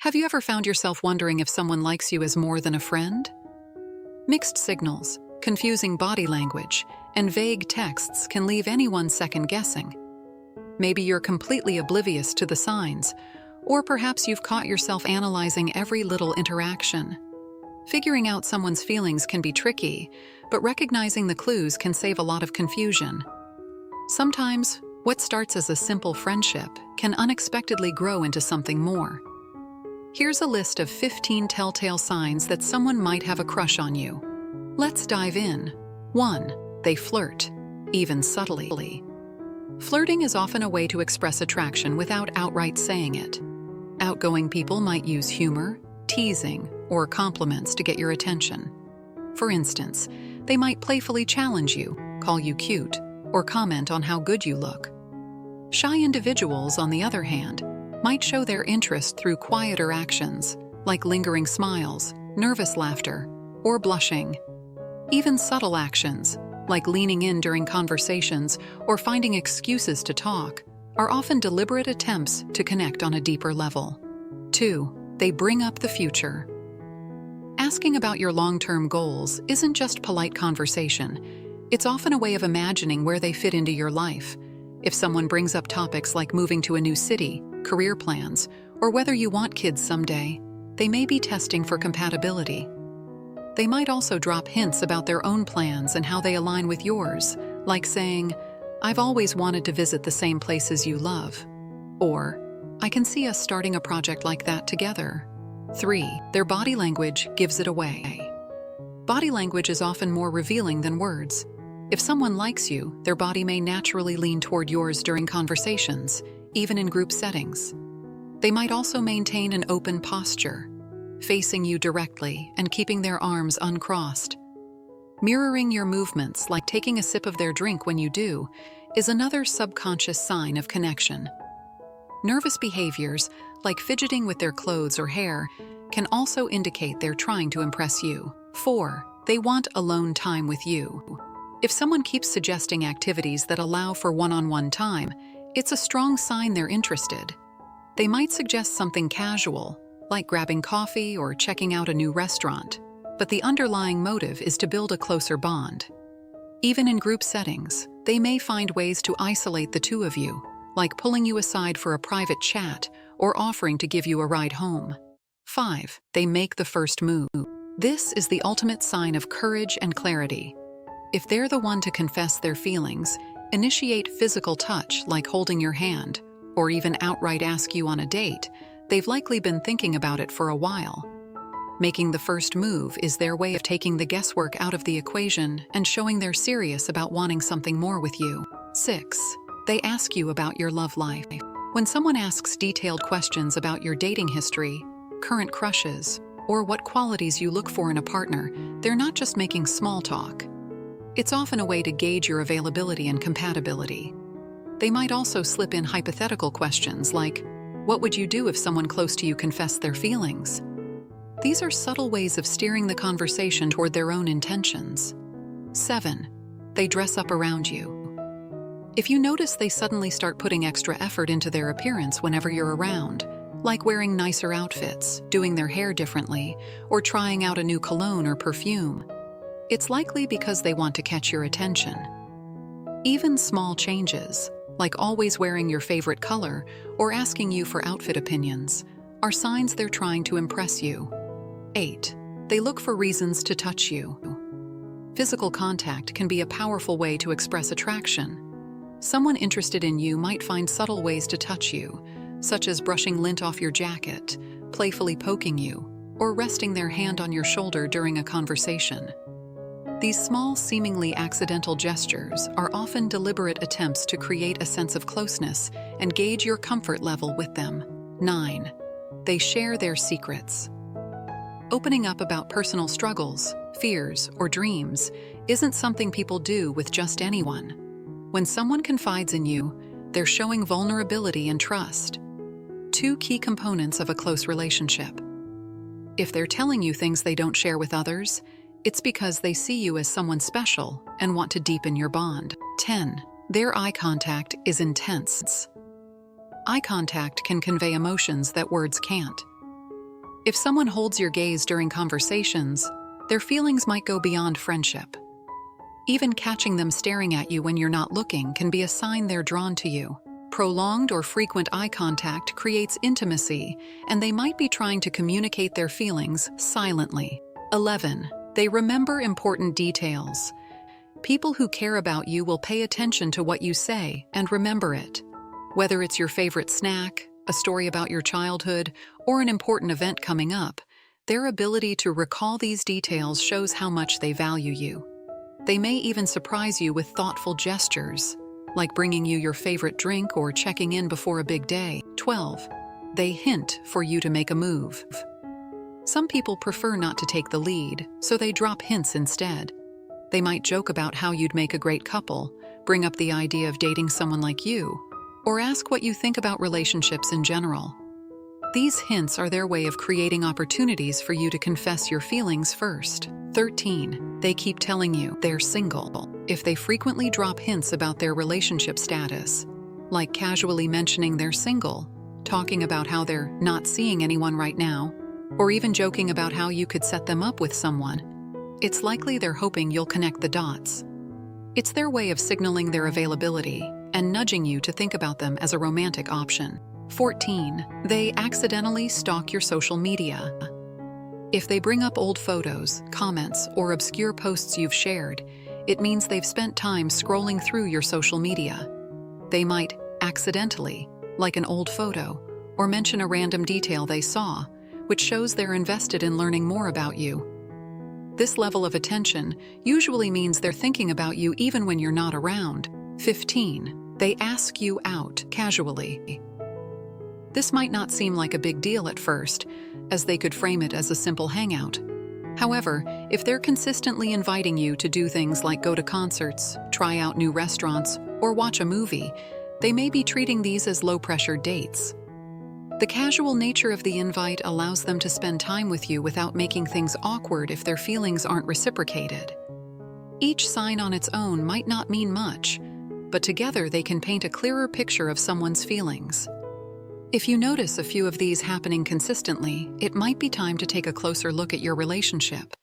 Have you ever found yourself wondering if someone likes you as more than a friend? Mixed signals, confusing body language, and vague texts can leave anyone second-guessing. Maybe you're completely oblivious to the signs, or perhaps you've caught yourself analyzing every little interaction. Figuring out someone's feelings can be tricky, but recognizing the clues can save a lot of confusion. Sometimes, what starts as a simple friendship can unexpectedly grow into something more. Here's a list of 15 telltale signs that someone might have a crush on you. Let's dive in. 1. They flirt, even subtly. Flirting is often a way to express attraction without outright saying it. Outgoing people might use humor, teasing, or compliments to get your attention. For instance, they might playfully challenge you, call you cute, or comment on how good you look. Shy individuals, on the other hand, might show their interest through quieter actions, like lingering smiles, nervous laughter, or blushing. Even subtle actions, like leaning in during conversations or finding excuses to talk, are often deliberate attempts to connect on a deeper level. 2. They bring up the future. Asking about your long-term goals isn't just polite conversation. It's often a way of imagining where they fit into your life. If someone brings up topics like moving to a new city, career plans, or whether you want kids someday, they may be testing for compatibility. They might also drop hints about their own plans and how they align with yours, like saying, "I've always wanted to visit the same places you love," or "I can see us starting a project like that together." 3. Their body language gives it away. Body language is often more revealing than words. If someone likes you, their body may naturally lean toward yours during conversations, even in group settings. They might also maintain an open posture, facing you directly and keeping their arms uncrossed. Mirroring your movements, like taking a sip of their drink when you do, is another subconscious sign of connection. Nervous behaviors, like fidgeting with their clothes or hair, can also indicate they're trying to impress you. 4. They want alone time with you. If someone keeps suggesting activities that allow for one-on-one time, it's a strong sign they're interested. They might suggest something casual, like grabbing coffee or checking out a new restaurant, but the underlying motive is to build a closer bond. Even in group settings, they may find ways to isolate the two of you, like pulling you aside for a private chat or offering to give you a ride home. 5. They make the first move. This is the ultimate sign of courage and clarity. If they're the one to confess their feelings, initiate physical touch like holding your hand, or even outright ask you on a date, they've likely been thinking about it for a while. Making the first move is their way of taking the guesswork out of the equation and showing they're serious about wanting something more with you. 6. They ask you about your love life. When someone asks detailed questions about your dating history, current crushes, or what qualities you look for in a partner, they're not just making small talk. It's often a way to gauge your availability and compatibility. They might also slip in hypothetical questions like, "What would you do if someone close to you confessed their feelings?" These are subtle ways of steering the conversation toward their own intentions. 7. They dress up around you. If you notice they suddenly start putting extra effort into their appearance whenever you're around, like wearing nicer outfits, doing their hair differently, or trying out a new cologne or perfume, it's likely because they want to catch your attention. Even small changes, like always wearing your favorite color or asking you for outfit opinions, are signs they're trying to impress you. 8. They look for reasons to touch you. Physical contact can be a powerful way to express attraction. Someone interested in you might find subtle ways to touch you, such as brushing lint off your jacket, playfully poking you, or resting their hand on your shoulder during a conversation. These small, seemingly accidental gestures are often deliberate attempts to create a sense of closeness and gauge your comfort level with them. 9. They share their secrets. Opening up about personal struggles, fears, or dreams isn't something people do with just anyone. When someone confides in you, they're showing vulnerability and trust, two key components of a close relationship. If they're telling you things they don't share with others, it's because they see you as someone special and want to deepen your bond. 10. Their eye contact is intense. Eye contact can convey emotions that words can't. If someone holds your gaze during conversations, their feelings might go beyond friendship. Even catching them staring at you when you're not looking can be a sign they're drawn to you. Prolonged or frequent eye contact creates intimacy, and they might be trying to communicate their feelings silently. 11. They remember important details. People who care about you will pay attention to what you say and remember it. Whether it's your favorite snack, a story about your childhood, or an important event coming up, their ability to recall these details shows how much they value you. They may even surprise you with thoughtful gestures, like bringing you your favorite drink or checking in before a big day. 12. They hint for you to make a move. Some people prefer not to take the lead, so they drop hints instead. They might joke about how you'd make a great couple, bring up the idea of dating someone like you, or ask what you think about relationships in general. These hints are their way of creating opportunities for you to confess your feelings first. 13. They keep telling you they're single. If they frequently drop hints about their relationship status, like casually mentioning they're single, talking about how they're not seeing anyone right now, or even joking about how you could set them up with someone, it's likely they're hoping you'll connect the dots. It's their way of signaling their availability and nudging you to think about them as a romantic option. 14. They accidentally stalk your social media. If they bring up old photos, comments, or obscure posts you've shared, it means they've spent time scrolling through your social media. They might accidentally like an old photo or mention a random detail they saw, which shows they're invested in learning more about you. This level of attention usually means they're thinking about you even when you're not around. 15. They ask you out casually. This might not seem like a big deal at first, as they could frame it as a simple hangout. However, if they're consistently inviting you to do things like go to concerts, try out new restaurants, or watch a movie, they may be treating these as low-pressure dates. The casual nature of the invite allows them to spend time with you without making things awkward if their feelings aren't reciprocated. Each sign on its own might not mean much, but together they can paint a clearer picture of someone's feelings. If you notice a few of these happening consistently, it might be time to take a closer look at your relationship.